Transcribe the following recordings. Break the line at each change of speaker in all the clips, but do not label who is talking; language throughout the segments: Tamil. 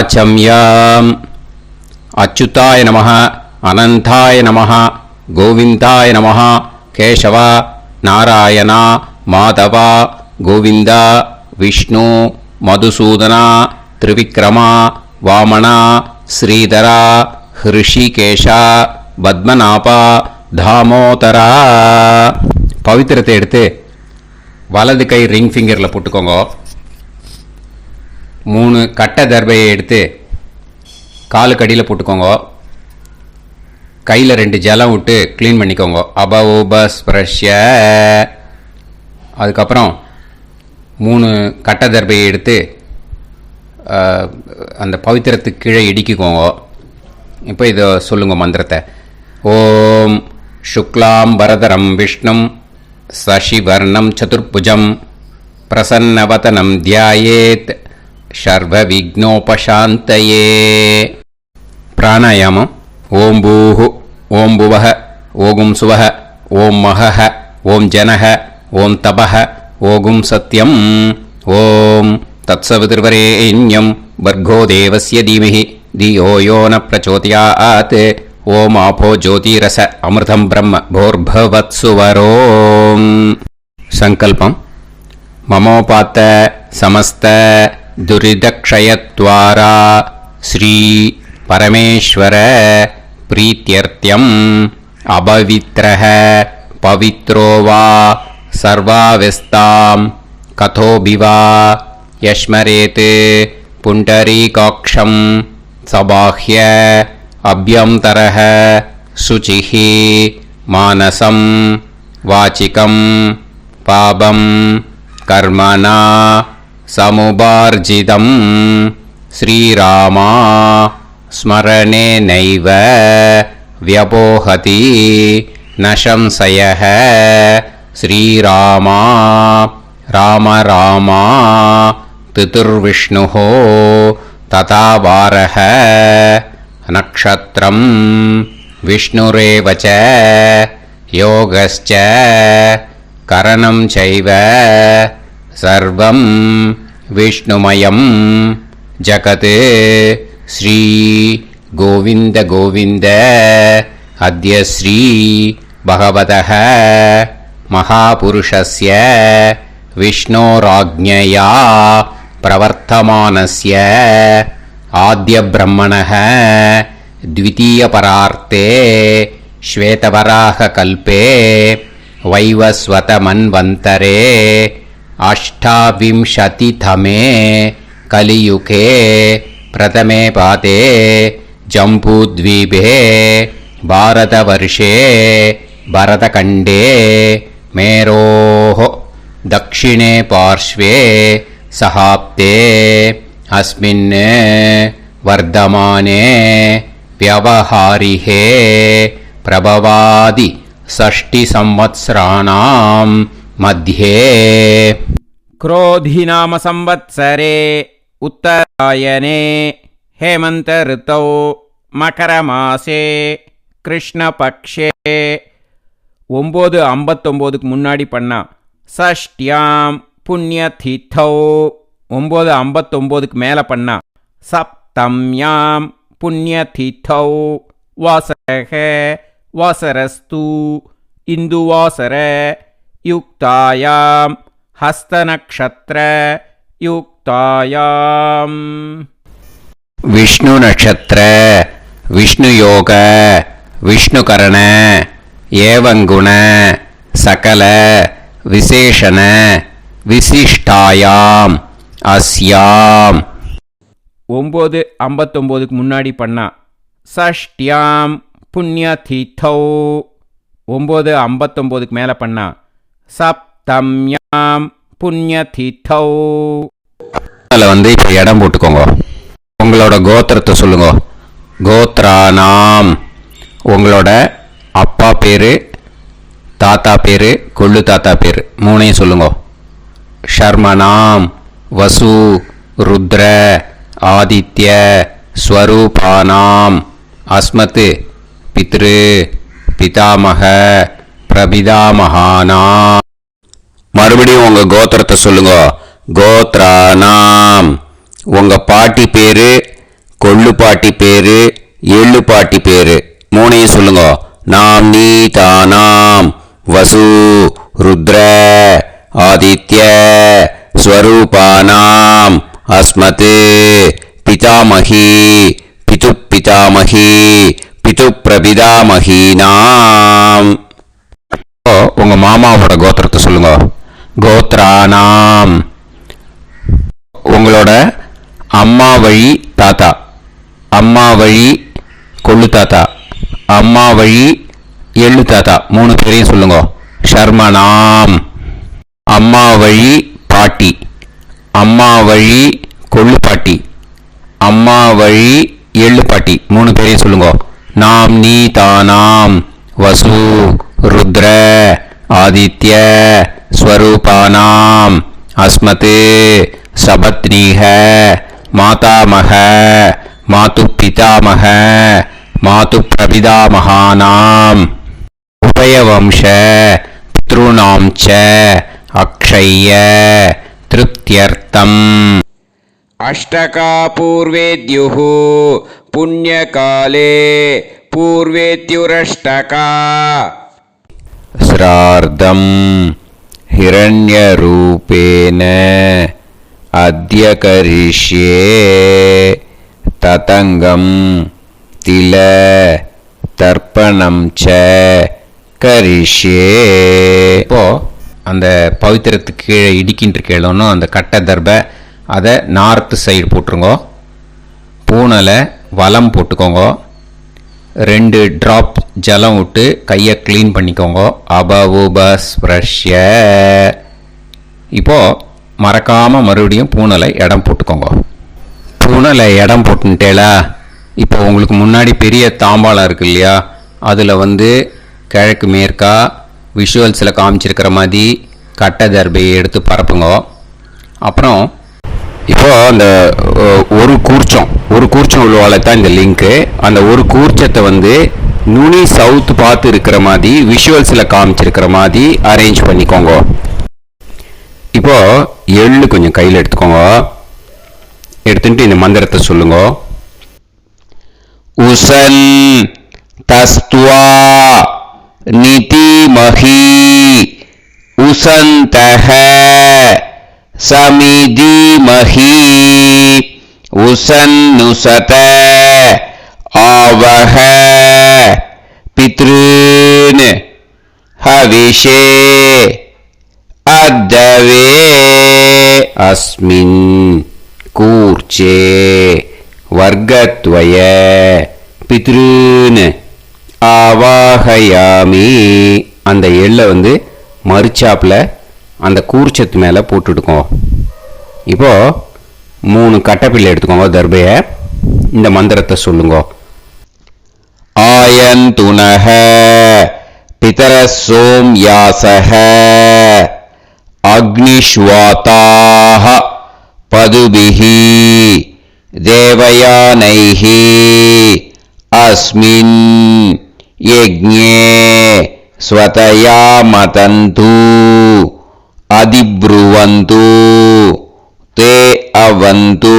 ஆச்சம்யாம். அச்சுதாய நமஹ, அனந்தாய நமஹ, கோவிந்தாய நமஹ, கேசவா, நாராயணா, மாதவா, கோவிந்தா, விஷ்ணு, மதுசூதனா, திரிவிக்ரமா, வாமனா, ஸ்ரீதரா, ஹிருஷிகேஷா, பத்மநாபா, தாமோதரா. பவித்திரத்தை எடுத்து வலது கை ரிங் ஃபிங்கரில் போட்டுக்கோங்க. 3 கட்டை தர்பையை எடுத்து காலுக்கடியில் போட்டுக்கோங்க. கையில் 2 ஜலம் விட்டு க்ளீன் பண்ணிக்கோங்க. அபௌபஸ்பிரஷ்ய. அதுக்கப்புறம் 3 கட்டை தர்பையை எடுத்து அந்த பவித்திரத்துக்கு கீழே இடிக்கிக்கோங்க. இப்போ இதை சொல்லுங்க மந்திரத்தை. ஓம் சுக்லாம் வரதரம் விஷ்ணும் சசிவர்ணம் சதுர்புஜம் பிரசன்னவதனம் தியாயேத் சர்வ விக்னோபசாந்தயே. பிராணாயாமம். ஓம் பூஹு, ஓம் புவஹ, ஓகும் சுவஹ, ஓம் மஹஹ, ஓம் ஜனஹ, ஓம் தபஹ, ஓகும் சத்யம். ஓம் தத்சவிதுர்வரேண்யம் வர்கோ தேவஸ்ய தீமஹி தியோ யோ ந பிரச்சோதயாத். ஓம் ஆபோ ஜோதிரச அமிர்தம் பிரம்ம போர்பவத்சுவரோம். சங்கல்பம். மமோபாத்த சமஸ்த துரிதக்ஷயத்வாரா ஸ்ரீ பரமேஸ்வர பிரீத்யர்த்தியம் அபவித்ரஹ பவித்ரோ வா சர்வாவஸ்தாம் கதோபிவா யஸ்மரேத் புண்டரீகாக்ஷம் சபாஹ்ய அப்யந்தரஹ சுசிஹ மானசம் வாசிகம் பாபம் கர்மணா சமுபார்ஜிதம் ஸ்ரீராமா ஸ்மரணேனைவ வ்யபோஹதி நசம்சயஹ. ஸ்ரீராமா ராம ராமா திதிர்விஷ்ணுஹ ததா வாரஹ. நக்ஷத்ரம் விஷ்ணுரேவச யோகஸ்ச கரணம் சைவ சர்வம் விஷ்ணுமயம் ஜகத். ஸ்ரீ கோவிந்த கோவிந்த அத்ய ஸ்ரீ பகவதः மகாபுருஷஸ்ய விஷ்ணோராஜ்ஞயா பிரவர்த்தமானஸ்ய ஆத்ய பிரம்மணः த்விதீயபரார்த்தே ஸ்வேதவராக கல்பே வைவஸ்வத மன்வந்தரே அஷ்டாவிம்சதிதமே கலியுகே பிரதமே பாதே ஜம்பூத்வீபே பாரதவர்ஷே பரதகண்டே மேரோः தக்ஷிணே பார்ஷ்வே சஹாப்தே அஸ்மின் வர்தமானே व्यवहारिहे प्रभवादि षष्टि संवत्सराणां मध्ये
क्रोधिनाम संवत्सरे उत्तरायणे हेमंत ऋतौ मकरमासे कृष्णपक्षे 9:59க்கு முன்னாடி பண்ணா ஷஷ்டியாம் புண்ணியதிதௌ 9:59க்கு மேல பண்ணா சப்தம்யாம் புண்ணியதிதௌ வாசரஹ வாசரஸ்து இந்துவாசர யுக்தாயாம் ஹஸ்தநக்ஷத்ர யுக்தாயாம்.
விஷ்ணு நட்சத்திர விஷ்ணு யோக விஷ்ணுகரண ஏவங்குண சகல விசேஷண விசிஷ்டாயாம் அஸ்யாம்.
9:59க்கு முன்னாடி பண்ணா ஷஷ்டியாம் புண்ணியதிதௌ 9:59க்கு மேல பண்ணா சப்தம்யாம் புண்ணியதிதௌ.
அதில் இப்போ இடம் போட்டுக்கோங்க. உங்களோட கோத்திரத்தை சொல்லுங்க. கோத்ரானாம் உங்களோட அப்பா பேர், தாத்தா பேர், கொள்ளு தாத்தா பேர் 3ஐயும் சொல்லுங்க. ஷர்மனாம் வசு ருத்ர ஆதித்ய ஸ்வரூபானாம் அஸ்மத் பித்ரு பிதாமக பிரபிதாமகானா. மறுபடியும் உங்க கோத்திரத்தை சொல்லுங்க. கோத்ரானாம் உங்க பாட்டி பேரு, கொள்ளு பாட்டி பேரு, எள்ளு பாட்டி பேரு மூணையும் சொல்லுங்க. நாம் நீ தானாம் வசு ருத்ர ஆதித்ய ஸ்வரூபானாம் அஸ்மத் பிதாமகி பிது பிதாமகி பிது பிரபிதாமகீனாம். உங்க மாமாவோட கோத்திரத்தை சொல்லுங்க. கோத்ரானாம். உங்களோட அம்மா வழி தாத்தா, அம்மா வழி கொள்ளு தாத்தா, அம்மா வழி எள்ளு தாத்தா மூணு பேரையும் சொல்லுங்க. ஷர்மனாம். அம்மா வழி பாட்டி, அம்மா வழி கொள்ளு பாட்டி, அம்மா வழி எள்ளு பாட்டி மூணு பேரையும் சொல்லுங்க. நாம் நீ தானாம் வசு ருத்ர ஆதித்ய ஸ்வரூபானாம் அஸ்மத் சபத்னீஹ மாதாமக மாது பிதாமக மாது பிரபிதாமகானாம் உபயவம்ச பித்ருணாம் ச அக்ஷய்ய திருப்தியர்த்தம்.
அஷ்டகா பூர்வேத்யுः புண்ணியகாலே பூர்வேத்யுரஷ்டகா.
ஸ்ரார்த்தம் ஹிரண்யரூபேன அத்ய கரிஷ்யே ததங்கம் தில தர்ப்பணம் ச கரிஷ்யே. இப்போ அந்த பவித்திரத்துக்கு கீழே இடிக்கின்ற கீழே அந்த கட்டை தர்பை அதை நார்த்து சைடு போட்டுருங்கோ. பூனலை வலம் போட்டுக்கோங்க. 2 ட்ராப் ஜலம் விட்டு கையை க்ளீன் பண்ணிக்கோங்க. அபவுபஸ்ப்ரஷ்ய. இப்போது மறக்காமல் மறுபடியும் பூனலை இடம் போட்டுக்கோங்க. பூனலை இடம் போட்டுட்டேலா. இப்போ உங்களுக்கு முன்னாடி பெரிய தாம்பாளம் இருக்கு இல்லையா, அதில் கிழக்கு மேற்கா விஷுவல்ஸில் காமிச்சிருக்கிற மாதிரி கட்டை தர்பையை எடுத்து பரப்புங்க. அப்புறம் இப்போ அந்த ஒரு கூர்ச்சம் உள்ளவால தான் இந்த லிங்க்கு. அந்த ஒரு கூர்ச்சத்தை நுனி சவுத் பார்த்து இருக்கிற மாதிரி விஷுவல்ஸில் காமிச்சிருக்கிற மாதிரி அரேஞ்ச் பண்ணிக்கோங்க. இப்போ எள்ளு கொஞ்சம் கையில் எடுத்துக்கோங்க. எடுத்துட்டு இந்த மந்திரத்தை சொல்லுங்க. உசன் தஸ்துவா நிதிமஹி உசந்தஹ சமிதிமஹி உசன்னுசத ஆவஹ பித்ருன் ஹவிஷே அத்தவே அஸ்மின் கூர்ச்சே வர்க்கத்வய பித்ருன் ஆவாஹயாமி. அந்த எள்ளை மறுச்சாப்பில் அந்த கூர்ச்சத்து மேலே போட்டுட்டுக்கோ. இப்போது 3 கட்டைப்பிள்ளை எடுத்துக்கோங்க. தர்பையை இந்த மந்திரத்தை சொல்லுங்க. ஆயந்துனஹ பிதர சோம்யாசஹ அக்னிஷ்வாதாஹ பதுபிஹி தேவயானைஹி அஸ்மின் யஜ்ஞே ஸ்வதயா மதந்து அதிப்ருவந்து தே அவது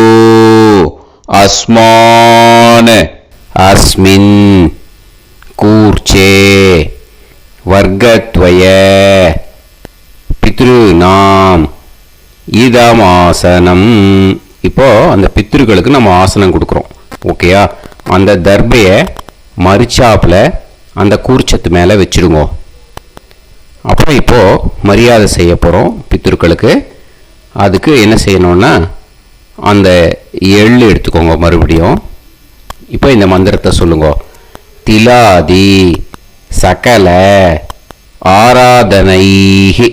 அஸ்மான் அஸ்மின் கூர்ச்சே வர்க்கத்வய பித்ருநாம் இதமாசனம். இப்போ அந்த பித்ருக்களுக்கு நம்ம ஆசனம் கொடுக்குறோம். ஓகேயா? அந்த தர்பையை மறுச்சாப்பில் அந்த கூர்ச்சத்து மேலே வச்சுடுங்க. அப்புறம் இப்போது மரியாதை செய்ய போகிறோம் பித்ருக்களுக்கு. அதுக்கு என்ன செய்யணும்னா அந்த எள்ளு எடுத்துக்கோங்க. மறுபடியும் இப்போ இந்த மந்திரத்தை சொல்லுங்க. திலாதி சகல ஆராதனைஹி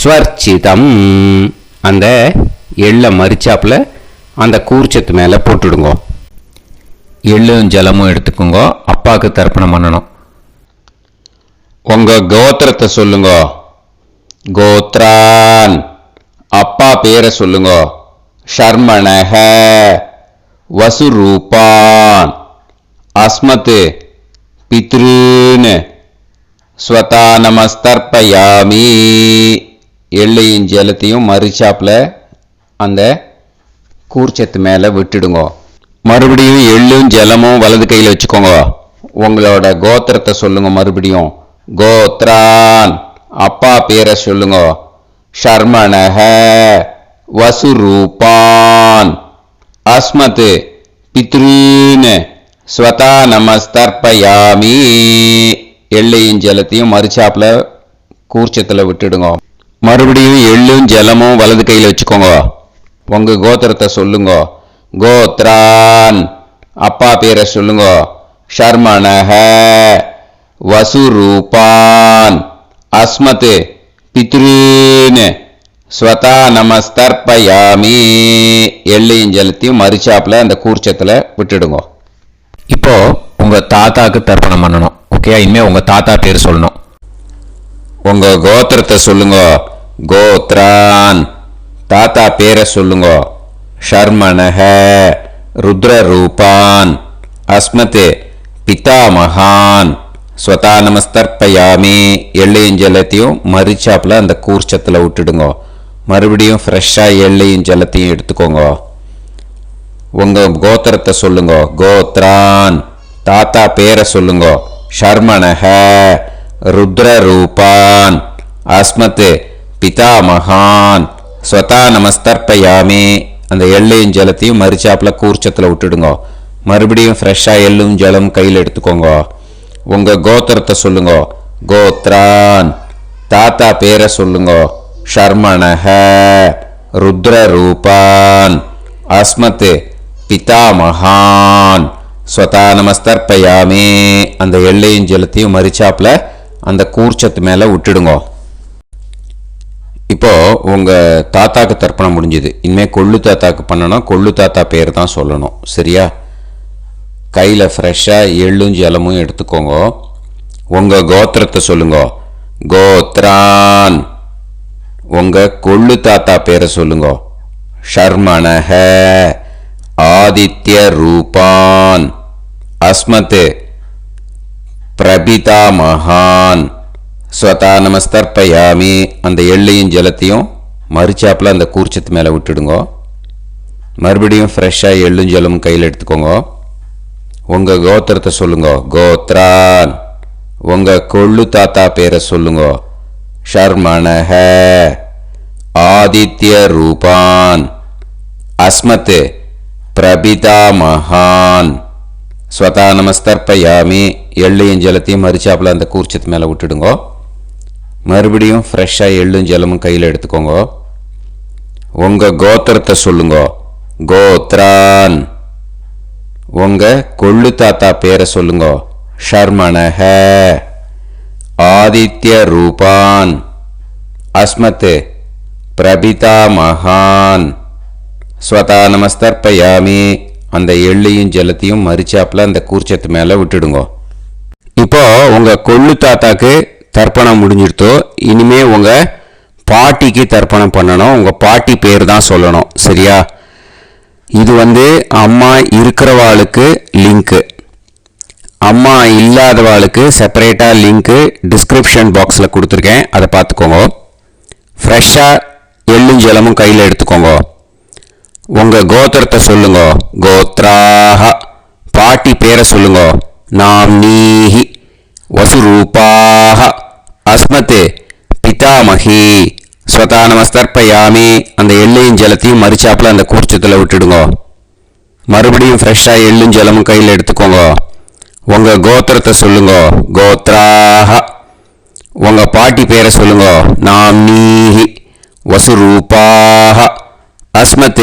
ஸ்வர்ச்சிதம். அந்த எள்ளை மரிச்சாப்பில் அந்த கூர்ச்சத்து மேலே போட்டுடுங்க. எள்ளும் ஜலமும் எடுத்துக்கோங்க. அப்பாவுக்கு தர்ப்பணம் பண்ணணும். உங்கள் கோத்திரத்தை சொல்லுங்க. கோத்ரான். அப்பா பேரை சொல்லுங்க. ஷர்மணஹ வசுரூபான் அஸ்மத் பித்ருன் ஸ்வதா நமஸ்தர்ப்பயாமி. எள்ளையும் ஜலத்தையும் மறுச்சாப்பில் அந்த கூர்ச்சத்து மேலே விட்டுடுங்க. மறுபடியும் எள்ளும் ஜலமும் வலது கையில் வச்சுக்கோங்க. உங்களோட கோத்திரத்தை சொல்லுங்க. மறுபடியும் கோத்ரான், அப்பா பேரை சொல்லுங்க. ஷர்மணஹ, வசுரூபான், அஸ்மத் பித்ரூன், ஸ்வதா நமஸ்தர்ப்பயாமி. எள்ளையும் ஜலத்தையும் மறுச்சாப்புல கூர்ச்சத்தில் விட்டுடுங்க. மறுபடியும் எள்ளும் ஜலமும் வலது கையில் வச்சுக்கோங்க. உங்க கோத்திரத்தை சொல்லுங்க. கோத்ரான், அப்பா பேரை சொல்லுங்க. ஷர்மணஹ, வசுரூபான், அஸ்மத் பித்ரூன், ஸ்வதா நமஸ்தர்ப்பயாமி. எள்ளையும் ஜலத்தையும் மறுச்சாப்புல அந்த கூர்ச்சத்தில் விட்டுடுங்க.
இப்போ உங்க தாத்தாக்கு தர்ப்பணம் பண்ணணும். ஓகே, இனிமே உங்க தாத்தா பேர் சொல்லணும்.
உங்க கோத்திரத்தை சொல்லுங்க. கோத்ரான், தாத்தா பேரை சொல்லுங்க. ஷர்மணஹ, ருத்ரரூபான், அஸ்மத் பிதாமகான், ஸ்வதா நமஸ்தர்ப்பயாமி. எள்ளையும் ஜலத்தையும் மறுச்சாப்புல அந்த கூர்ச்சத்தில் விட்டுடுங்க. மறுபடியும் ஃப்ரெஷ்ஷாக எள்ளையும் ஜலத்தையும் எடுத்துக்கோங்க. உங்க கோத்திரத்தை சொல்லுங்க. கோத்ரான், தாத்தா பேரை சொல்லுங்க. ஷர்மணஹ, ருத்ரரூபான், அஸ்மத் பிதாமகான், ஸ்வதா நமஸ்தர்ப்பயாமி. அந்த எள்ளையும் ஜலத்தையும் மறுச்சாப்புல கூர்ச்சத்தில் விட்டுடுங்க. மறுபடியும் ஃப்ரெஷ்ஷாக எள்ளும் ஜலம் கையில் எடுத்துக்கோங்க. உங்க கோத்திரத்தை சொல்லுங்க. கோத்ரான், தாத்தா பேரை சொல்லுங்க. ஷர்மணஹ, ருத்ரரூபான், அஸ்மத் பிதாமகான், ஸ்வதா நமஸ்தர்ப்பயாமி. அந்த எள்ளையும் ஜலத்தையும் மறுச்சாப்புல அந்த கூர்ச்சத்து மேலே விட்டுடுங்க. இப்போ உங்க தாத்தாக்கு தர்ப்பணம் முடிஞ்சுது. இனிமே கொள்ளு தாத்தாக்கு பண்ணணும். கொள்ளு தாத்தா பேர் தான் சொல்லணும். சரியா? கையில் ஃப்ரெஷ்ஷாக எள்ளும் ஜலமும் எடுத்துக்கோங்க. உங்க கோத்திரத்தை சொல்லுங்க. கோத்ரான், உங்க கொள்ளு தாத்தா பேரை சொல்லுங்க. ஷர்மணஹ, ஆதித்ய ரூபான், அஸ்மத் பிரபிதாமகான், ஸ்வதா நமஸ்தர்ப்பயாமி. அந்த எள்ளையும் ஜலத்தையும் மறுச்சாப்புல அந்த கூர்ச்சத்து மேலே விட்டுடுங்க. மறுபடியும் ஃப்ரெஷ்ஷாக எள்ளும் ஜலமும் கையில் எடுத்துக்கோங்க. உங்க கோத்திரத்தை சொல்லுங்க. கோத்ரான், உங்க கொள்ளு தாத்தா பேரை சொல்லுங்க. ஷர்மணஹ, ஆதித்ய ரூபான், அஸ்மத் பிரபிதாமகான், ஸ்வதா நமஸ்தர்ப்பயாமி. எள்ளையும் ஜலத்தையும் மறுச்சாப்புல அந்த கூர்ச்சத்து மேலே விட்டுடுங்க. மறுபடியும் ஃப்ரெஷ்ஷாக எள்ளும் ஜலமும் கையில் எடுத்துக்கோங்க. உங்க கோத்திரத்தை சொல்லுங்க. கோத்ரான், உங்க கொள்ளு தாத்தா பேரை சொல்லுங்க. ஷர்மணஹ, ஆதித்ய ரூபான், அஸ்மத் பிரபிதாமகான், ஸ்வதா நமஸ்தர்ப்பயாமி. அந்த எள்ளையும் ஜலத்தையும் மறுச்சாப்புல அந்த கூர்ச்சத்து மேலே விட்டுடுங்க. இப்போ உங்க கொள்ளு தாத்தாக்கு தர்ப்பணம் முடிஞ்சிருத்தோ. இனிமே உங்க பாட்டிக்கு தர்ப்பணம் பண்ணணும். உங்க பாட்டி பேர் தான் சொல்லணும். சரியா? இது அம்மா இருக்கிறவாளுக்கு லிங்க்கு, அம்மா இல்லாதவாளுக்கு செப்பரேட்டாக லிங்க்கு டிஸ்கிரிப்ஷன் பாக்ஸில் கொடுத்துருக்கேன். அதை பார்த்துக்கோங்க. ஃப்ரெஷ்ஷாக எள்ளும் ஜலமும் கையில் எடுத்துக்கோங்க. உங்கள் கோத்திரத்தை சொல்லுங்க. கோத்ராஹ, பாட்டி பேரை சொல்லுங்க. நாம்னீஹி, வசுரூபாஹ, அஸ்மத் பிதாமகி, ஸ்வதா நமஸ்தர்ப்பயாமி. அந்த எள்ளையும் ஜலத்தையும் மறுச்சாப்புல அந்த கூர்ச்சத்தில் விட்டுடுங்க. மறுபடியும் ஃப்ரெஷ்ஷாக எள்ளும் ஜலமும் கையில் எடுத்துக்கோங்க. உங்கள் கோத்திரத்தை சொல்லுங்க. கோத்ராஹ, உங்கள் பாட்டி பேரை சொல்லுங்க. நாம்னீஹி, வசுரூபாஹ, அஸ்மத்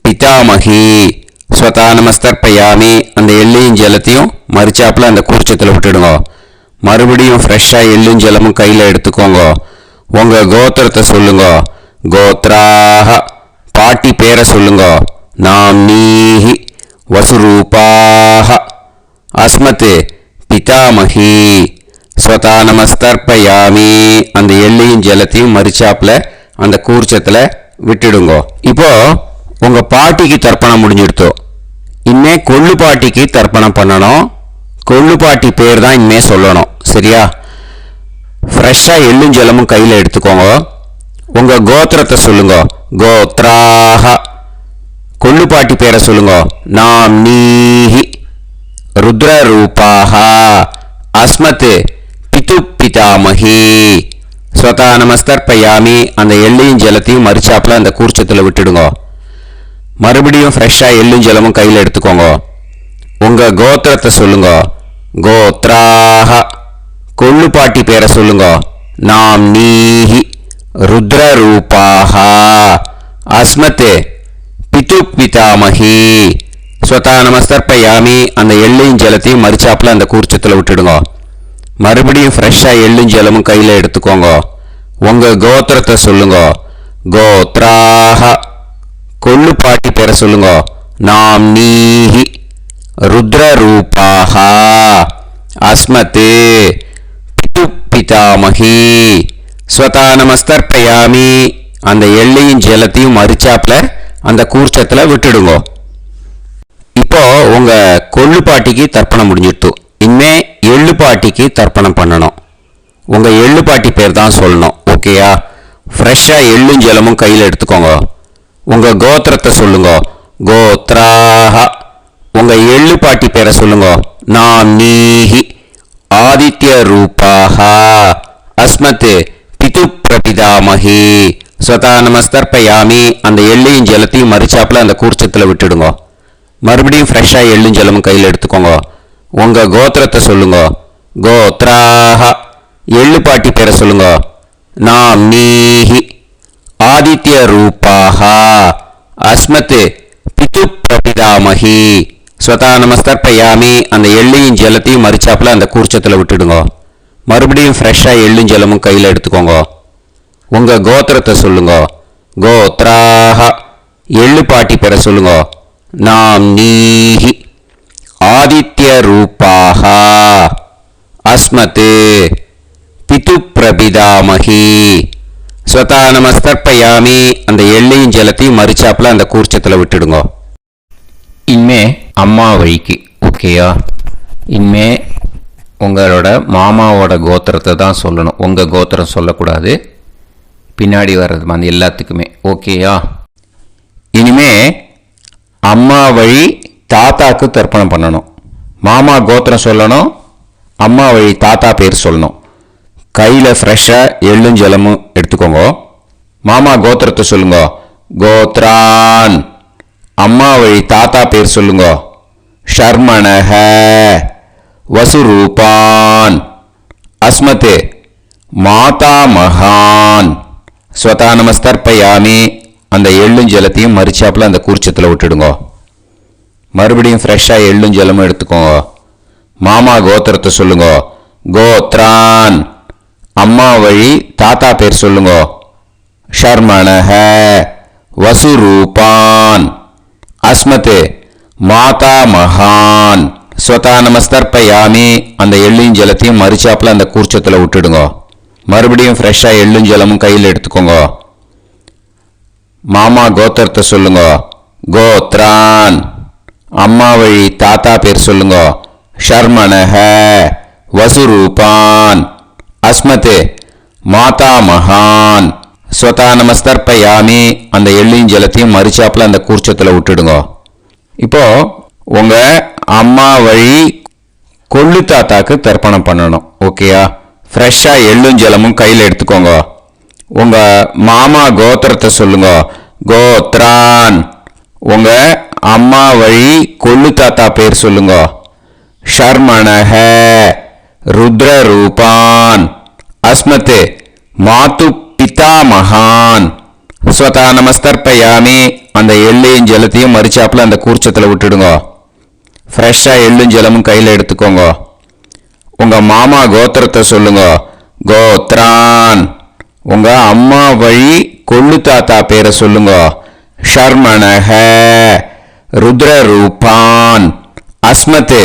பிதாமகி, ஸ்வதா நமஸ்தர்ப்பயாமி. அந்த எள்ளையும் ஜலத்தையும் மறுச்சாப்புல அந்த கூர்ச்சத்தில் விட்டுடுங்க. மறுபடியும் ஃப்ரெஷ்ஷாக எள்ளும் ஜலமும் கையில் எடுத்துக்கோங்க. உங்கள் கோத்திரத்தை சொல்லுங்க. கோத்ராஹ, பாட்டி பேரை சொல்லுங்க. நாம்னீஹி, வசுரூபாஹ, அஸ்மத் பிதாமகி, ஸ்வதா நமஸ்தர்ப்பயாமி. அந்த எள்ளையும் ஜலத்தையும் மறுச்சாப்புல அந்த கூர்ச்சத்தில் விட்டுடுங்க. இப்போ உங்க பாட்டிக்கு தர்ப்பணம் முடிஞ்சிடுத்தோ. இனிமே கொள்ளு பாட்டிக்கு தர்ப்பணம் பண்ணணும். கொள்ளு பாட்டி பேர் தான் இனிமே சொல்லணும். சரியா? ஃப்ரெஷ்ஷாக எள்ளும் ஜலமும் கையில் எடுத்துக்கோங்க. உங்கள் கோத்திரத்தை சொல்லுங்க. கோத்ராஹ, கொள்ளுப்பாட்டி பேரை சொல்லுங்க. நாம் நீஹி ருத்ரரூபாக அஸ்மத் பிது பிதாமகி ஸ்வதா நமஸ்தர்ப்பயாமி. அந்த எள்ளையும் ஜலத்தையும் மறிச்சாப்புல அந்த கூர்ச்சத்தில் விட்டுடுங்க. மறுபடியும் ஃப்ரெஷ்ஷாக எள்ளும் ஜலமும் கையில் எடுத்துக்கோங்க. உங்கள் கோத்திரத்தை சொல்லுங்க. கோத்ராக கொள்ளுப்பாட்டி பேரை சொல்லுங்க. நாம் நீஹி ருத்ரரூபாக அஸ்மத் பிது பிதாமகி ஸ்வதா நமஸ்தர்ப்பயாமி. அந்த எள்ளையும் ஜலத்தையும் மறிச்சாப்புல அந்த கூர்ச்சத்தில் விட்டுடுங்க. மறுபடியும் ஃப்ரெஷ்ஷாக எள்ளும் ஜலமும் கையில் எடுத்துக்கோங்க. உங்கள் கோத்திரத்தை சொல்லுங்க. கோத்ராக கொள்ளுப்பாட்டி பேரை சொல்லுங்க. நாம் நீஹி ருத்ரரூபாக அஸ்மத் பிது பிதாமகி ஸ்வதா நமஸ்தர்ப்பயாமி. அந்த எள்ளையும் ஜலத்தையும் மறிச்சாப்புல அந்த கூர்ச்சத்தில் விட்டுடுங்க. இப்போ உங்க கொள்ளுப்பாட்டிக்கு தர்ப்பணம் முடிஞ்சிட்டு இனிமே எள்ளுப்பாட்டிக்கு தர்ப்பணம் பண்ணணும். உங்க எள்ளுப்பாட்டி பேர் தான் சொல்லணும். ஓகேயா? ஃப்ரெஷ்ஷாக எள்ளும் ஜலமும் கையில் எடுத்துக்கோங்க. உங்க கோத்திரத்தை சொல்லுங்க. கோத்ராக உங்க எள்ளுப்பாட்டி பேரை சொல்லுங்க. நாம் நீஹி ஆதித்ய ரூபாக அஸ்மத் பிது பிரபிதாமகி ஸ்வதா நமஸ்தர்ப்பயாமி. அந்த எள்ளையும் ஜலத்தையும் மறிச்சாப்புல அந்த கூர்ச்சத்தில் விட்டுடுங்க. மறுபடியும் ஃப்ரெஷ்ஷாக எள்ளும் ஜலமும் கையில் எடுத்துக்கோங்க. உங்கள் கோத்திரத்தை சொல்லுங்க. கோத்ராக எள்ளுப்பாட்டி பேரை சொல்லுங்க. நாம் நீஹி ஆதித்ய ரூபாக அஸ்மத் பிது பிரபிதாமகி ஸ்வதா நமஸ்தர்ப்பயாமி. அந்த எள்ளையும் ஜலத்தையும் மறிச்சாப்புல அந்த கூர்ச்சத்தில் விட்டுடுங்க. மறுபடியும் ஃப்ரெஷ்ஷாக எள்ளும் ஜலமும் கையில் எடுத்துக்கோங்க. உங்கள் கோத்திரத்தை சொல்லுங்க. கோத்ராக எள்ளுப்பாட்டி பேரை சொல்லுங்க. நாம் நீஹி ஆதித்ய ரூபாக அஸ்மத் பிது பிரபிதாமகி ஸ்வதா நமஸ்தர்ப்பயாமி. அந்த எள்ளையும் ஜலத்தையும் மறிச்சாப்புல அந்த கூர்ச்சத்தில் விட்டுடுங்க.
இனிமே அம்மா வழிக்கு. ஓகேயா? இனிமே உங்களோட மாமாவோட கோத்திரத்தை தான் சொல்லணும். உங்கள் கோத்திரம் சொல்லக்கூடாது. பின்னாடி வர்றது அந்த எல்லாத்துக்குமே. ஓகேயா? இனிமே அம்மா வழி தாத்தாக்கு தர்ப்பணம் பண்ணணும். மாமா கோத்திரம் சொல்லணும். அம்மா வழி தாத்தா பேர் சொல்லணும். கையில் ஃப்ரெஷ்ஷாக எள்ளும் ஜலமும் எடுத்துக்கோங்க. மாமா கோத்திரத்தை சொல்லுங்க. கோத்ரான். அம்மா வழி தாத்தா பேர் சொல்லுங்க. ஷர்மணஹ வசுரூபான் அஸ்மத் மாதா மகான் ஸ்வதா நமஸ்தர்ப்பயாமி. அந்த எள்ளும் ஜலத்தையும் மறிச்சாப்புல அந்த கூர்ச்சத்தில் விட்டுடுங்க. மறுபடியும் ஃப்ரெஷ்ஷாக எள்ளும் ஜலமும் எடுத்துக்கோங்க. மாமா கோத்திரத்தை சொல்லுங்க. கோத்ரான். அம்மா வழி தாத்தா பேர் சொல்லுங்க. ஷர்மணஹ வசுரூபான் அஸ்மத் மாதா மகான் ஸ்வதா நமஸ்தர்ப்பயாமி. அந்த எள்ளும் ஜலத்தையும் மறிச்சாப்புல அந்த கூர்ச்சத்தில் விட்டுடுங்க. மறுபடியும் ஃப்ரெஷ்ஷாக எள்ளும் ஜலமும் கையில் எடுத்துக்கோங்க. மாமா கோத்திரத்தை சொல்லுங்க. கோத்ரான். அம்மா வழி தாத்தா பேர் சொல்லுங்க. ஷர்மணஹ வசுரூபான் அஸ்மத் மாதா மகான் ஸ்வதா நமஸ்தர்ப்பயாமி. அந்த எள்ளையும் ஜலத்தையும் மறிச்சாப்புல அந்த கூர்ச்சத்தில் விட்டுடுங்க. இப்போ உங்க அம்மா வழி கொள்ளு தாத்தாக்கு தர்ப்பணம் பண்ணணும். ஓகேயா? ஃப்ரெஷ்ஷாக எள்ளும் ஜலமும் கையில் எடுத்துக்கோங்க. உங்க மாமா கோத்திரத்தை சொல்லுங்க. கோத்ரான். உங்க அம்மா வழி கொள்ளு தாத்தா பேர் சொல்லுங்க. ஷர்மணஹ ருத்ரரூபான் அஸ்மத் மாது பிதா மகான் ஸ்வதா நமஸ்தர்ப்பயாமி. அந்த எள்ளையும் ஜலத்தையும் மறிச்சாப்புல அந்த கூர்ச்சத்தில் விட்டுடுங்க. ஃப்ரெஷ்ஷாக எள்ளும் ஜலமும் கையில் எடுத்துக்கோங்க. உங்க மாமா கோத்திரத்தை சொல்லுங்க. கோத்ரான். உங்க அம்மா வழி கொள்ளு தாத்தா பேரை சொல்லுங்க. ஷர்மணஹ ருத்ரரூபான் அஸ்மத்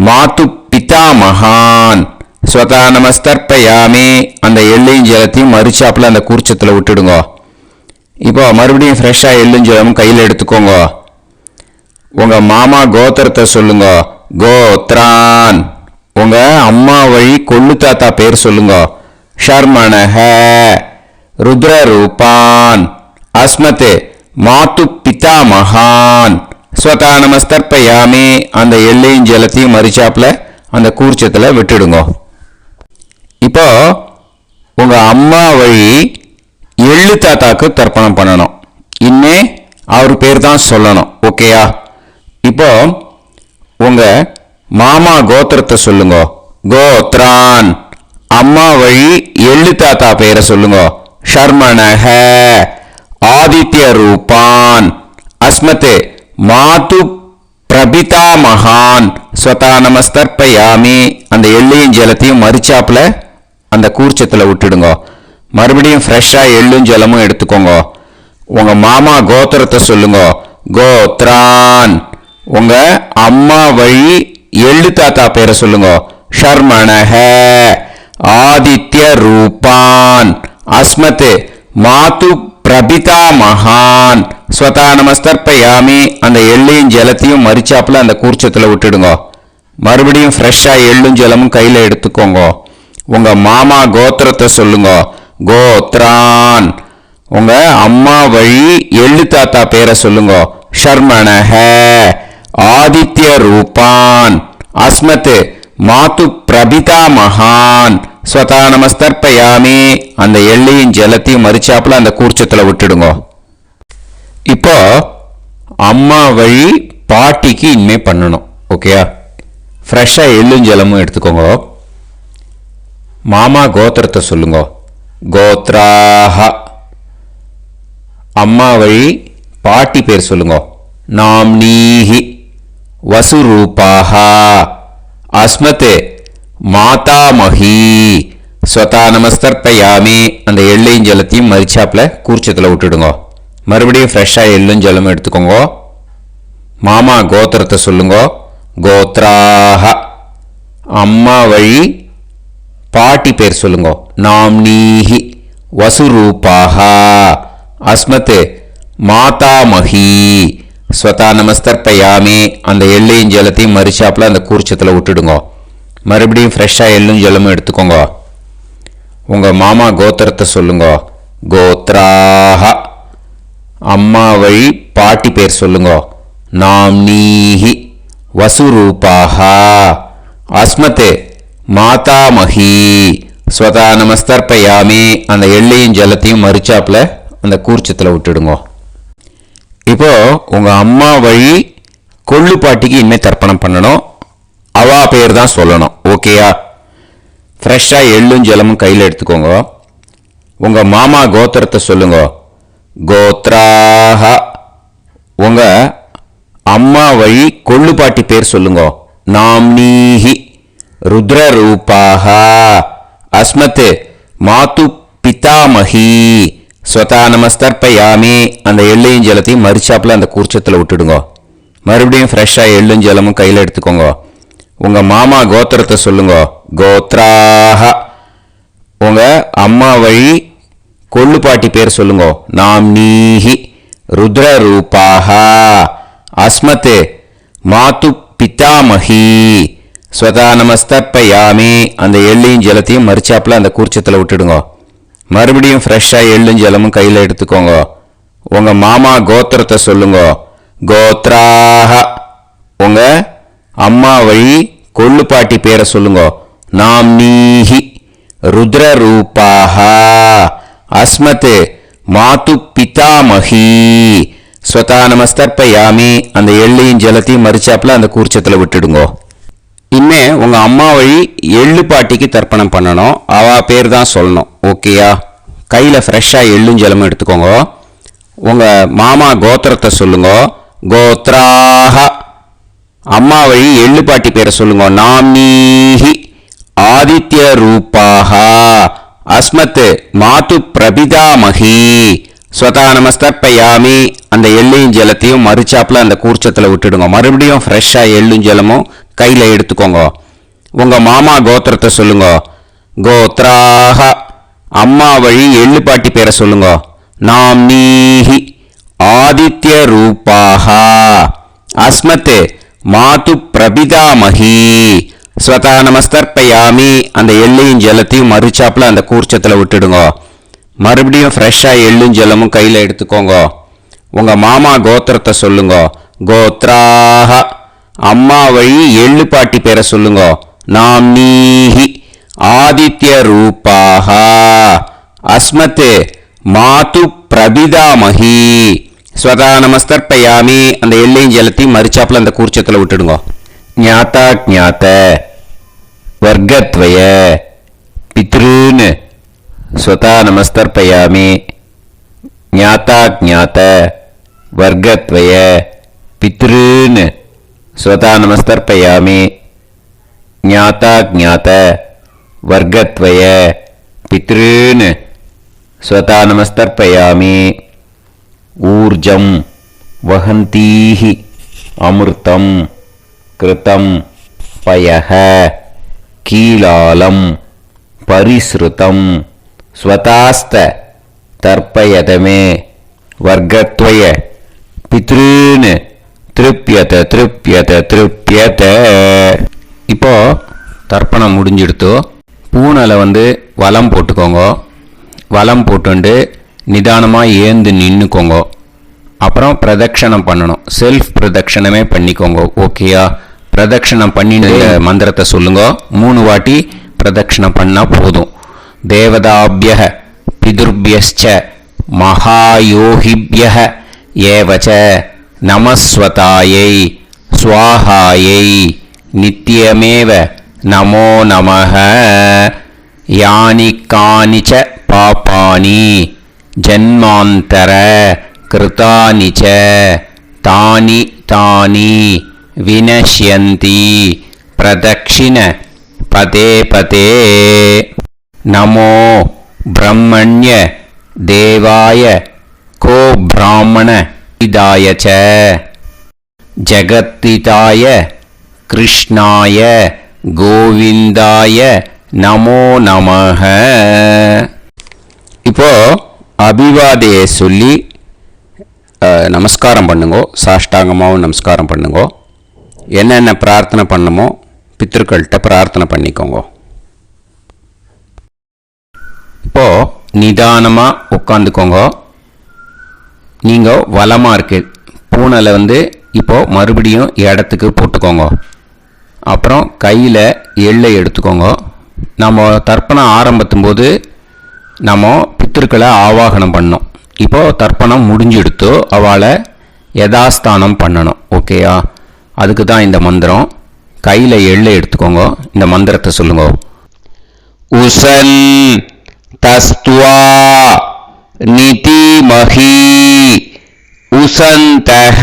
மாது பிதா மகான் ஸ்வதா நமஸ்தர்ப்பயாமி. அந்த எள்ளையும் ஜலத்தையும் மறிச்சாப்புல அந்த கூர்ச்சத்தில் விட்டுடுங்க. இப்போ மறுபடியும் ஃப்ரெஷ்ஷாக எள்ளும் ஜலமும் கையில் எடுத்துக்கோங்க. உங்க மாமா கோத்திரத்தை சொல்லுங்க. கோத்ரான். உங்க அம்மா வழி கொள்ளு தாத்தா பேர் சொல்லுங்க. ஷர்மணஹ ருத்ரரூபான் அஸ்மத் மாத்து பிதா மகான் ஸ்வதா நமஸ்தர்ப்பயாமி அந்த எள்ளையும் ஜலத்தையும் மறிச்சாப்புல அந்த கூர்ச்சத்தில் விட்டுடுங்க. இப்போ உங்க அம்மா வழி எள்ளு தாத்தாக்கு தர்ப்பணம் பண்ணணும். இன்னே அவர் பேர் தான் சொல்லணும். ஓகேயா? இப்போ உங்க மாமா கோத்திரத்தை சொல்லுங்க. கோத்ரான். அம்மா வழி எள்ளு தாத்தா பேரை சொல்லுங்க. ஷர்மணஹ ஆதித்ய ரூபான் அஸ்மதே மாது பிரபிதா மகான் ஸ்வதா நமஸ்தர்ப்பயாமி அந்த எள்ளையும் ஜலத்தையும் மறிச்சாப்புல அந்த கூர்ச்சத்தில் விட்டுடுங்க. மறுபடியும் ஃப்ரெஷ்ஷாக எள்ளும் ஜலமும் எடுத்துக்கோங்க. உங்க மாமா கோத்திரத்தை சொல்லுங்க. கோத்ரான். உங்க அம்மா வழி எள்ளு தாத்தா பேரை சொல்லுங்க. ஷர்மணஹ ஆதித்ய ரூபான் அஸ்மதே மாது பிரபிதா மகான் ஸ்வதா நமஸ்தர்ப்பயாமி அந்த எள்ளையும் ஜலத்தையும் மறிச்சாப்புல அந்த கூர்ச்சத்தில் விட்டுடுங்க. மறுபடியும் ஃப்ரெஷ்ஷாக எள்ளும் ஜலமும் கையில் எடுத்துக்கோங்க. உங்க மாமா கோத்திரத்தை சொல்லுங்க. கோத்ரான். உங்க அம்மா வழி எள்ளு தாத்தா பேரை சொல்லுங்க. ஷர்மணஹ ஆதித்ய ரூபான் அஸ்மத் மாது பிரபிதா மகான் ஸ்வதா நமஸ்தர்ப்பயாமி அந்த எள்ளையும் ஜலத்தையும் மறிச்சாப்புல அந்த கூர்ச்சத்தில் விட்டுடுங்க. இப்போ அம்மா வழி பாட்டிக்கு இனிமே பண்ணணும். ஓகேயா? ஃப்ரெஷ்ஷாக எள்ளும் ஜலமும் எடுத்துக்கோங்க. மாமா கோத்திரத்தை சொல்லுங்க. கோத்ராஹ. அம்மா வழி பாட்டி பேர் சொல்லுங்க. நாம்னீஹி வசுரூபாஹ அஸ்மத் மாதாமஹி ஸ்வதா நமஸ்தர்ப்பயாமி அந்த எள்ளையும் ஜலத்தையும் மறிச்சாப்புல கூர்ச்சத்தில் விட்டுடுங்க. மறுபடியும் ஃப்ரெஷ்ஷாக எள்ளும் ஜலமும் எடுத்துக்கோங்க. மாமா கோத்திரத்தை சொல்லுங்க. கோத்ராஹ. அம்மா வழி பாட்டி பேர் சொல்லுங்க. நாம்னீஹி வசுரூபாஹ அஸ்மத் மாதாமஹி ஸ்வதா நமஸ்தர்ப்பயாமி அந்த எள்ளையும் ஜலத்தையும் மறிச்சாப்புல அந்த கூர்ச்சத்தில் விட்டுடுங்க. மறுபடியும் ஃப்ரெஷ்ஷாக எள்ளும் ஜலமும் எடுத்துக்கோங்க. உங்க மாமா கோத்திரத்தை சொல்லுங்க. கோத்ராஹ. அம்மா வழி பாட்டி பேர் சொல்லுங்க. நாம்னீஹி வசுரூபாஹ அஸ்மத் மாதாமஹி ஸ்வதா நமஸ்தர்ப்பயாமி அந்த எள்ளையும் ஜலத்தையும் மறிச்சாப்புல அந்த கூர்ச்சத்தில் விட்டுடுங்க. இப்போ உங்க அம்மா வழி கொள்ளு பாட்டிக்கு இனிமே தர்ப்பணம் பண்ணணும். அவா பேர் தான் சொல்லணும். ஓகேயா? ஃப்ரெஷ்ஷாக எள்ளும் ஜலமும் கையில் எடுத்துக்கோங்க. உங்க மாமா கோத்திரத்தை சொல்லுங்க. கோத்ராஹ. உங்க அம்மா வழி கொள்ளு பாட்டி பேர் சொல்லுங்க. நாம்னீஹி ருத்ரரூபாஹ அஸ்மத் மாது பிதாமஹி ஸ்வதா நமஸ்தர்ப்பயாமி அந்த எள்ளையும் ஜலத்தையும் மறிச்சாப்புல அந்த கூர்ச்சத்தில் விட்டுடுங்க. மறுபடியும் ஃப்ரெஷ்ஷாக எள்ளும் ஜலமும் கையில் எடுத்துக்கோங்க. உங்க மாமா கோத்திரத்தை சொல்லுங்க. கோத்ராஹ. உங்க அம்மா வழி கொள்ளு பாட்டி பேர் சொல்லுங்க. நாம்னீஹி ருத்ரரூபாஹ அஸ்மத் மாது பிதாமஹி ஸ்வதா நமஸ்தர்ப்பயாமி அந்த எள்ளையும் ஜலத்தையும் மறிச்சாப்புல அந்த கூர்ச்சத்தில் விட்டுடுங்க. மறுபடியும் ஃப்ரெஷ்ஷாக எள்ளும் ஜலமும் கையில் எடுத்துக்கோங்க. உங்க மாமா கோத்திரத்தை சொல்லுங்க. கோத்ராஹ. உங்க அம்மா வழி கொள்ளு பாட்டி பேரை சொல்லுங்க. நாம்னீஹி ருத்ரரூபாஹ அஸ்மத் மாது பிதாமஹி ஸ்வதா நமஸ்தர்ப்பயாமி அந்த எள்ளையும் ஜலத்தையும் மறிச்சாப்புல அந்த கூர்ச்சத்தில் விட்டுடுங்க. இனிமே உங்க அம்மா வழி எள்ளு பாட்டிக்கு தர்ப்பணம் பண்ணணும். அவ பேர் தான் சொல்லணும். ஓகேயா? கையில் ஃப்ரெஷ்ஷாக எள்ளும் ஜலமும் எடுத்துக்கோங்க. உங்க மாமா கோத்திரத்தை சொல்லுங்க. கோத்ராஹ. அம்மா வழி எள்ளு பாட்டி பேரை சொல்லுங்க. நாம்னீஹி ஆதித்ய ரூபாஹ அஸ்மத் மாது பிரபிதாமஹி ஸ்வதா நமஸ்தர்ப்பயாமி அந்த எள்ளையும் ஜலத்தையும் மறிச்சாப்புல அந்த கூர்ச்சத்தில் விட்டுடுங்க. மறுபடியும் ஃப்ரெஷ்ஷாக எள்ளும் ஜலமும் கையில் எடுத்துக்கோங்க. உங்க மாமா கோத்திரத்தை சொல்லுங்க. கோத்ராஹ. அம்மா வழி எள்ளு பாட்டி பேரை சொல்லுங்க. நாம்னீஹி ஆதித்ய ரூபாஹ அஸ்மத் மாது பிரபிதாமஹி ஸ்வதா நமஸ்தர்ப்பயாமி அந்த எள்ளையும் ஜலத்தையும் மறிச்சாப்புல அந்த கூர்ச்சத்தில் விட்டுடுங்க. மறுபடியும் ஃப்ரெஷ்ஷாக எள்ளும் ஜலமும் கையில் எடுத்துக்கோங்க. உங்கள் மாமா கோத்திரத்தை சொல்லுங்க. கோத்ராஹ. அம்மா வழி எள்ளு பாட்டி பேரை சொல்லுங்க. நாம்னீஹி ஆதித்ய ரூபாக. அஸ்மத் மாது பிரபிதாமகி. ஸ்வதா நமஸ்தர்ப்பயாமி. அந்த எள்ளையும் ஜலத்தையும் மறிச்சாப்புல அந்த கூர்ச்சத்தில் விட்டுடுங்க. ஞாத்தா ஜாத்த வர்க்கத்வய பித்ருன். ஸ்வதா நமஸ்தர்ப்பயாமி. ஞாத்தா ஜாத்த வர்க்கத்வய பித்ருன். ஸ்வதா நமஸ்தர்ப்பயாமி. ஞாத்தா ஜாத்த வர்க்கத்வய பித்ருன். ஸ்வதா நமஸ்தர்ப்பயாமி. ஊர்ஜம் வஹந்தீஹி அமிர்தம் கிருதம் பயஹ கீலாலம் பரிஸ்ருதம் ஸ்வதாஸ்த தர்ப்பயதமே வர்க்கத்வய பித்ருன். திருப்யத திருப்யத திருப்யத. இப்போ தர்ப்பணம் முடிஞ்சிடுத்தோ. பூனலை வலம் போட்டுக்கோங்க. வலம் போட்டுண்டு நிதானமாக ஏந்து நின்றுக்கோங்க. அப்புறம் பிரதட்சணம் பண்ணணும். செல்ஃப் பிரதட்சணமே பண்ணிக்கோங்க. ஓகேயா? பிரதட்சணம் பண்ணின மந்திரத்தை சொல்லுங்க. 3 வாட்டி பிரதட்சணம் பண்ணால் போதும். தேவதாபிய பிதுர்பியச்ச மகாயோகிபிய ஏவச்ச நமஸ்வதாயை ஸ்வாஹாயை நித்யமேவ நமோ நமஹ. யானி கானிச்ச பாபானி ஜன்மாந்தர கிருதானி ச தானி தானி வினஷ்யந்தி பிரதக்ஷிண பதே பதே. நமோ பிரம்மண்ய தேவாய கோ பிராமண இதாய ச ஜகத்திதாய கிருஷ்ணாய கோவிந்தாய நமோ நமஹ. இப்போ அபிவாதையை சொல்லி நமஸ்காரம் பண்ணுங்கோ. சாஷ்டாங்கமாகவும் நமஸ்காரம் பண்ணுங்கோ. என்னென்ன பிரார்த்தனை பண்ணமோ பித்ருக்கள்கிட்ட பிரார்த்தனை பண்ணிக்கோங்க. இப்போ நிதானமாக உட்காந்துக்கோங்க. நீங்கள் வலமாக இருக்கு பூனலை இப்போ மறுபடியும் இடத்துக்கு போட்டுக்கோங்க. அப்புறம் கையில் எள்ளை எடுத்துக்கோங்க. நம்ம தர்ப்பணம் ஆரம்பித்தும் போது நம்ம பித்திருக்களை ஆவாகனம் பண்ணோம். இப்போது தர்ப்பணம் முடிஞ்செடுத்தோ அவளை யதாஸ்தானம் பண்ணணும். ஓகேயா? அதுக்கு தான் இந்த மந்திரம். கையில் எள்ளை எடுத்துக்கோங்க. இந்த மந்திரத்தை சொல்லுங்க. உசன் தஸ்துவா நிதிமஹி உசந்தஹ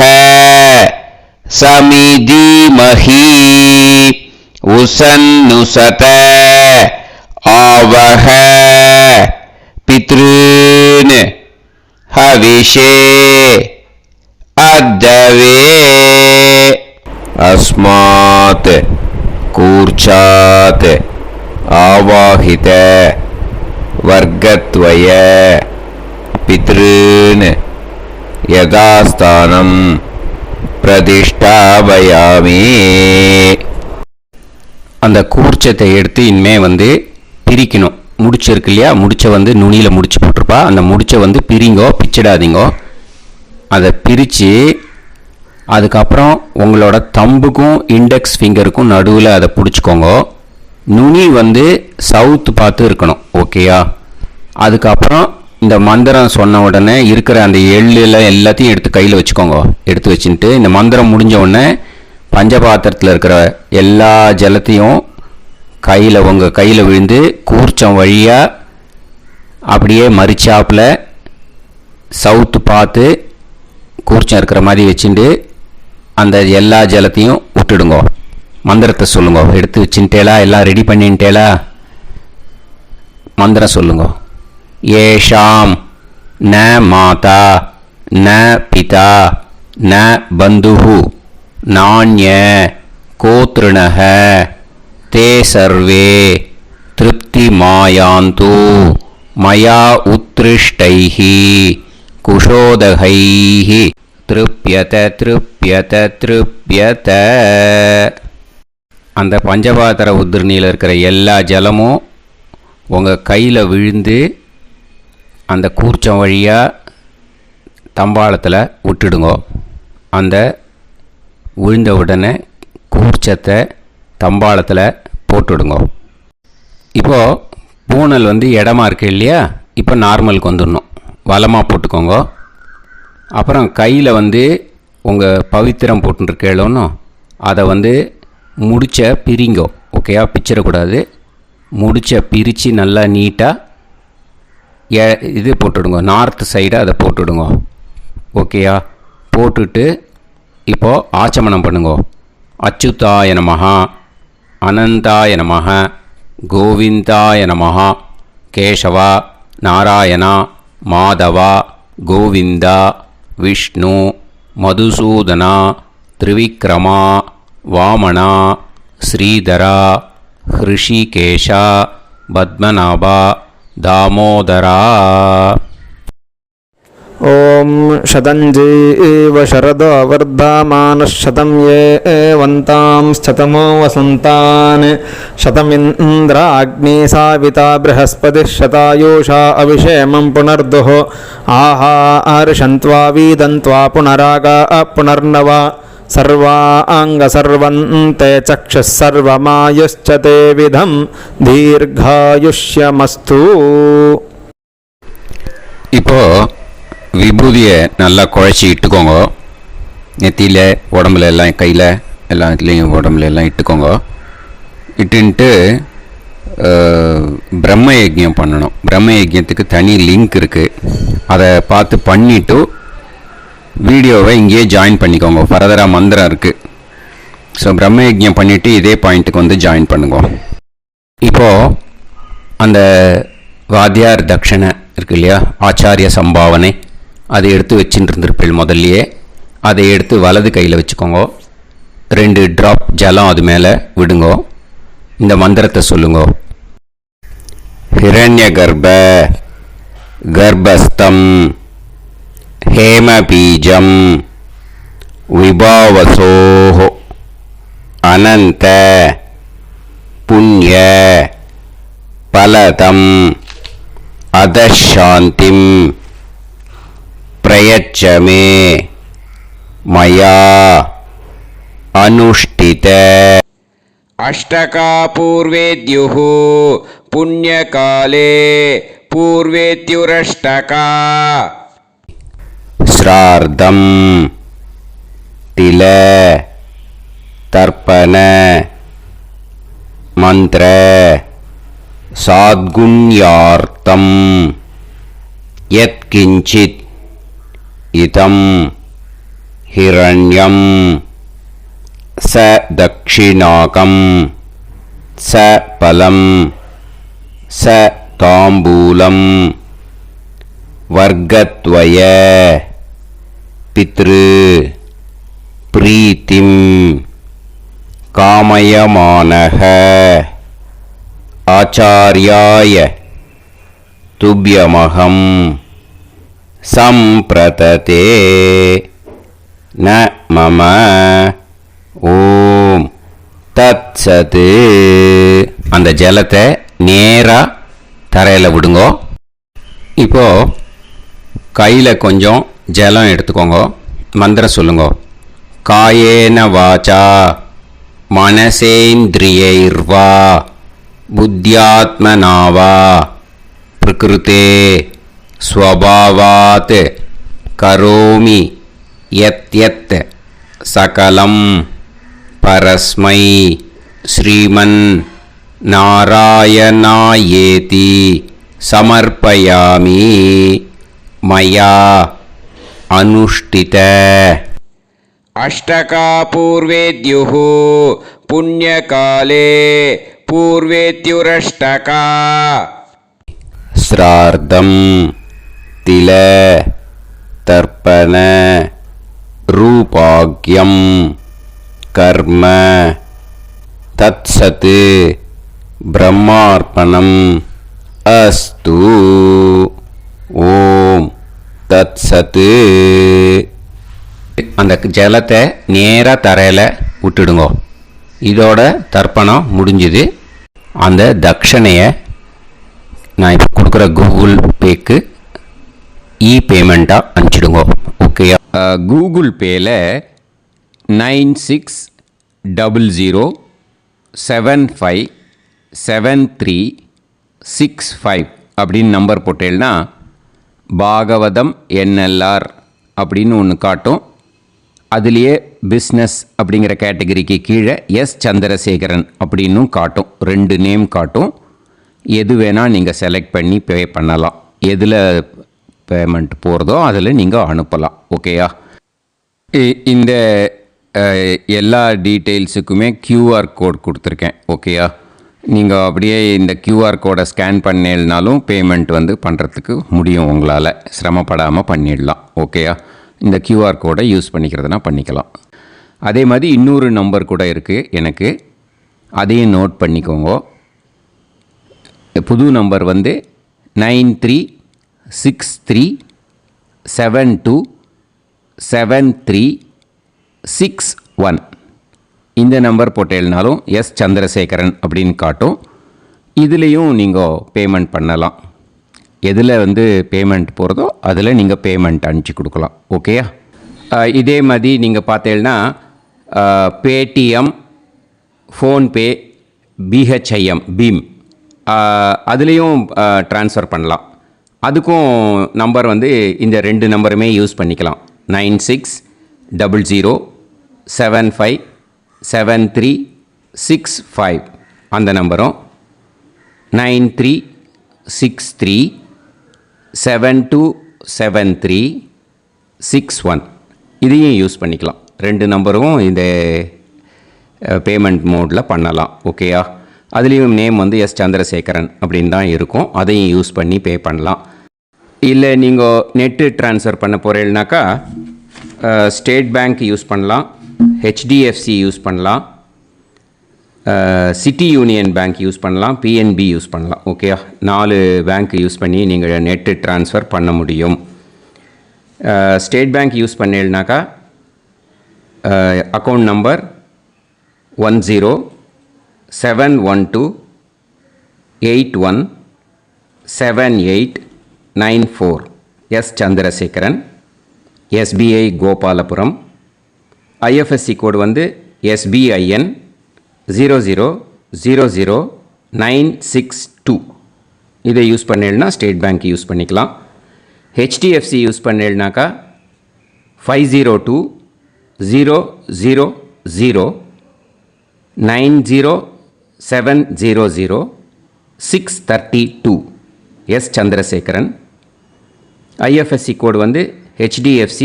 சமிதிமஹி உசன்னுசத ஆவஹ பித்ருன் ஹவிஷே அத்தவே. அஸ்மாத் கூர்ச்சாத் ஆவாஹித வர்க்கத்வய பித்ருன் யதாஸ்தானம் பிரதிஷ்டாபயாமி. அந்த கூர்ச்சத்தை எடுத்து இனிமே பிரிக்கணும். முடிச்சிருக்கு இல்லையா? முடிச்ச நுனியில் முடிச்சு போட்டிருப்பா. அந்த முடிச்ச பிரிங்கோ, பிச்சிடாதீங்கோ. அதை பிரித்து அதுக்கப்புறம் உங்களோட தம்புக்கும் இண்டெக்ஸ் ஃபிங்கருக்கும் நடுவில் அதை பிடிச்சிக்கோங்க. நுனி சவுத்து பார்த்து இருக்கணும். ஓகேயா? அதுக்கப்புறம் இந்த மந்திரம் சொன்ன உடனே இருக்கிற அந்த எள்ளில் எல்லாத்தையும் எடுத்து கையில் வச்சுக்கோங்க. எடுத்து வச்சுட்டு இந்த மந்திரம் முடிஞ்ச உடனே பஞ்சபாத்திரத்தில் இருக்கிற எல்லா ஜலத்தையும் உங்கள் கையில் விழுந்து கூர்ச்சம் வழியாக அப்படியே மறிச்சாப்பில் சவுத்து பார்த்து கூர்ச்சம் இருக்கிற மாதிரி வச்சுட்டு அந்த எல்லா ஜலத்தையும் விட்டுடுங்க. மந்திரத்தை சொல்லுங்க. எடுத்து வச்சுட்டேலா? எல்லாம் ரெடி பண்ணிட்டேலா? மந்திரம் சொல்லுங்க. ஏஷாம் ந மாதா ந பிதா ந பந்துஹு நாண்ய கோத்ருணஹ தே சர்வே திருப்தி மாயாந்து மயா உத்ருஷ்டைஹி குஷோதகைஹி திருப்யத திருப்யத திருப்யத. அந்த பஞ்சபாத்திர உதிர்ணியில் இருக்கிற எல்லா ஜலமும் உங்கள் கையில் விழுந்து அந்த கூர்ச்சம் வழியாக
தம்பாளத்தில் விட்டுடுங்க. அந்த விழுந்த உடனே கூர்ச்சத்தை தம்பாளத்தில் போட்டுவிடுங்க. இப்போது பூனல் இடமா இருக்கு இல்லையா, இப்போ நார்மலுக்கு வந்துடணும். வலமாக போட்டுக்கோங்க. அப்புறம் கையில் உங்கள் பவித்திரம் போட்டுருக்கேளோன்னு அதை முடிச்ச பிரிங்கோ. ஓகேயா, பிச்சிடக்கூடாது. முடிச்ச பிரித்து நல்லா நீட்டாக இது போட்டுடுங்க, நார்த் சைடை அதை போட்டுடுங்க. ஓகேயா, போட்டுட்டு இப்போது ஆச்சமனம் பண்ணுங்க. அச்சுதாய நமஹ, அனந்தாய நமஹ, கோவிந்தாய நமஹ, கேசவா, நாராயணா, மாதவா, கோவிந்தா, விஷ்ணு, மதுசூதனா, திரிவிக்ரமா, வாமனா, ஸ்ரீதரா, ஹிருஷிகேஷா, பத்மநாபா, தாமோதரா.
ॐ शतञ्जीव शरदो वर्धमानः शतं ये वन्तां शतमो वसन्तान् शतमिन्द्राग्नी साविता बृहस्पतिः शतायुषा अविषेमं पुनर्दुः आहार्षन्त्वा वीदन्त्वा पुनरागा पुनर्नवा सर्वाङ्गसर्वन्ते चक्षुः सर्वमायुश्च ते विधं दीर्घायुष्यमस्तु.
இப்போது விபூதியை நல்லா குழச்சி இட்டுக்கோங்க. நெத்தியில், உடம்புல எல்லாம், கையில் எல்லாம் இதுலேயும் உடம்புல எல்லாம் இட்டுக்கோங்க. இட்டுன்ட்டு பிரம்ம யஜ்யம் பண்ணணும். பிரம்ம யஜ்யத்துக்கு தனி லிங்க் இருக்குது. அதை பார்த்து பண்ணிவிட்டு வீடியோவை இங்கேயே ஜாயின் பண்ணிக்கோங்க. ஃபர்தராக மந்திரம் இருக்குது. ஸோ பிரம்ம யஜ்யம் பண்ணிவிட்டு இதே பாயிண்ட்டுக்கு ஜாயின் பண்ணுங்க. இப்போது அந்த வாத்தியார் தட்சணை இருக்கு இல்லையா, ஆச்சாரிய சம்பாவனை, அதை எடுத்து வச்சுட்டு இருந்திருப்பேன் முதல்லையே. அதை எடுத்து வலது கையில் வச்சுக்கோங்க. 2 ட்ராப் ஜலம் அது மேலே விடுங்க. இந்த மந்திரத்தை சொல்லுங்க. ஹிரண்ய கர்ப்ப கர்ப்பஸ்தம் ஹேமபீஜம் விபாவசோஹ அனந்த புண்ணிய பலதம் அதசாந்திம் பிரயச்சமே மயா அனுஷ்டித.
अष्टकापूर्वेद्युः पुण्यकाले पूर्वेत्युरष्टका.
श्रार्धम् तिल तर्पण मंत्र साद्गुण्यार्थम् यत्किंचित् इदं हिरण्यं स दक्षिणाकं स फलं स ताम्बूलं वर्गद्वय पितृ प्रीतिं कामयमानः आचार्याय तुभ्यमहं संप्रतते न मम ஓம் தத்சது. அந்த ஜலத்தை நேராக தரையில் விடுங்கோ. இப்போது கையில் கொஞ்சம் ஜலம் எடுத்துக்கோங்க. மந்திரம் சொல்லுங்க. காயேன வாச்சா மனசேந்திரியைர்வா புத்தியாத்மனாவா பிரகிருதே ஸ்வபாவாத் கரோமி யத் யத் சகலம் பரஸ்மை ஸ்ரீமன் நாராயணாயேதி சமர்ப்பயாமி மயா அனுஷ்டித.
अष्टकापूर्वेद्युः पुण्यकाले पूर्वेत्युरष्टका.
श्रार्धम् तिल तर्पण रूपाग्यं कर्म तत्सत् ब्रह्मार्पणम् अस्तु. ஓம் தத்சத். அந்த ஜலத்தை நேராக தரையில் விட்டுடுங்க. இதோட தர்ப்பணம் முடிஞ்சுது. அந்த தட்சணையை நான் இப்போ கொடுக்குற கூகுள் பேக்கு பேமெண்ட்டாக அனுப்பிச்சிடுங்க. ஓகேயா? கூகுள் பேயில் 9600757365 அப்படின்னு நம்பர் போட்டேன்னா பாகவதம் NLR அப்படின்னு ஒன்று காட்டும். அதுலேயே பிஸ்னஸ் அப்படிங்கிற கேட்டகரிக்கு கீழே எஸ் சந்திரசேகரன் அப்படின்னும் காட்டும். 2 நேம் காட்டும். எது வேணால் நீங்கள் செலக்ட் பண்ணி பே பண்ணலாம். எதில் பேமெண்ட் போகிறதோ அதில் நீங்கள் அனுப்பலாம். ஓகேயா? இந்த எல்லா டீட்டெயில்ஸுக்குமே QR கோட் கொடுத்துருக்கேன். ஓகேயா? நீங்கள் அப்படியே இந்த QR கோடை ஸ்கேன் பண்ணேனாலும் பேமெண்ட் பண்ணுறதுக்கு முடியும். உங்களால் சிரமப்படாமல் பண்ணிடலாம். ஓகேயா? இந்த QR கோடை யூஸ் பண்ணிக்கிறதுனா பண்ணிக்கலாம். அதே மாதிரி இன்னொரு நம்பர் கூட இருக்குது எனக்கு, அதையும் நோட் பண்ணிக்கோங்க. புது நம்பர் 9363727361. இந்த நம்பர் போட்டேனாலும் எஸ் சந்திரசேகரன் அப்படின்னு காட்டும். இதுலேயும் நீங்கள் பேமெண்ட் பண்ணலாம். எதில் பேமெண்ட் போகிறதோ அதில் நீங்கள் பேமெண்ட் அனுப்பிச்சி கொடுக்கலாம். ஓகேயா? இதே மாதிரி நீங்கள் பார்த்தேன்னா பேடிஎம், ஃபோன்பே, BHIM பீம் அதுலேயும் ட்ரான்ஸ்ஃபர் பண்ணலாம். அதுக்கும் நம்பர் இந்த 2 நம்பருமே யூஸ் பண்ணிக்கலாம். 9600757365 அந்த நம்பரும் 9363727361 இதையும் யூஸ் பண்ணிக்கலாம். 2 நம்பரும் இந்த பேமெண்ட் மோடில் பண்ணலாம். ஓகேயா? அதுலேயும் நேம் எஸ் சந்திரசேகரன் அப்படின்னு தான் இருக்கும். அதையும் யூஸ் பண்ணி பே பண்ணலாம். இல்லை நீங்கள் நெட்டு ட்ரான்ஸ்ஃபர் பண்ண போகிறீங்கனாக்கா ஸ்டேட் பேங்க் யூஸ் பண்ணலாம், HDFC யூஸ் பண்ணலாம், சிட்டி யூனியன் பேங்க் யூஸ் பண்ணலாம், PNB யூஸ் பண்ணலாம். ஓகேயா? 4 பேங்க் யூஸ் பண்ணி நீங்கள் நெட்டு ட்ரான்ஸ்ஃபர் பண்ண முடியும். ஸ்டேட் பேங்க் யூஸ் பண்ணீங்கனாக்கா account number 1071281789 S Chandrasekaran, SBI Gopalapuram. IFSC code SBIN 0000962. இதை யூஸ் பண்ணேன்னா ஸ்டேட் பேங்க் யூஸ் பண்ணிக்கலாம். HDFC யூஸ் பண்ணேன்னாக்கா 5020090700 S Chandrasekaran. IFSC code HDFC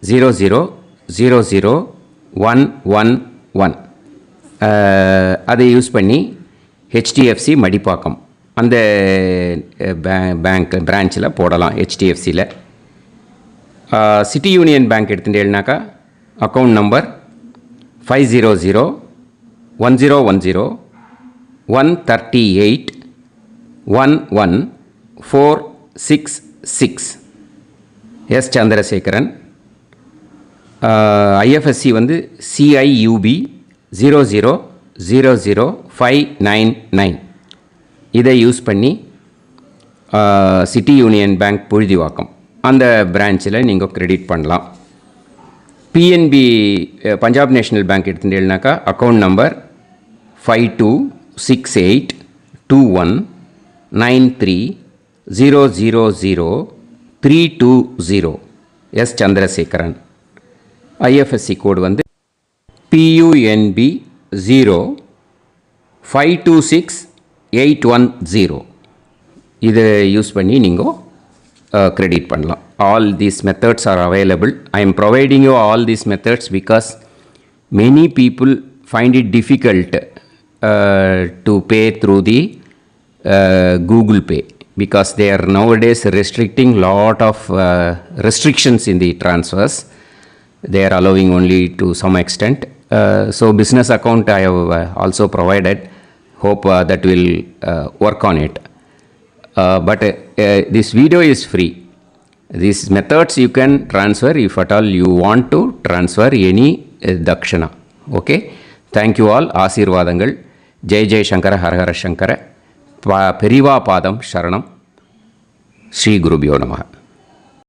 0000111. அதை யூஸ் பண்ணி HDFC மடிப்பாக்கம் அந்த பேங்க் பிரான்ச்சில் போடலாம். HDFCயில் சிட்டி யூனியன் பேங்க் எடுத்துட்டேன்னாக்கா account number 500101381146 S Chandrasekaran. IFSC CIUB 0000599. இதை யூஸ் பண்ணி சிட்டி யூனியன் பேங்க் புழுதிவாக்கம் அந்த பிரான்ச்சில் நீங்கள் கிரெடிட் பண்ணலாம். PNB பஞ்சாப் நேஷ்னல் பேங்க் எடுத்துட்டேன்னாக்கா account number 52682193000320 S Chandrasekaran. IFSC code PUNB 0526810. இதை யூஸ் பண்ணி நீங்கள் கிரெடிட் பண்ணலாம். All these methods are available. I am providing you all these methods because many people find it difficult to pay through the Google Pay because they are nowadays restricting lot of restrictions in the transfers. They are allowing only to some extent. So business account I have also provided. Hope that will work on it. But this video is free. These methods you can transfer if at all you want to transfer any dakshana. Okay? Thank you all. ஆசீர்வாதங்கள். ஜெய் ஜெய் சங்கர ஹரஹர சங்கர. பெரிவா பாதம் சரணம். ஸ்ரீ குருபியோ நமஹ.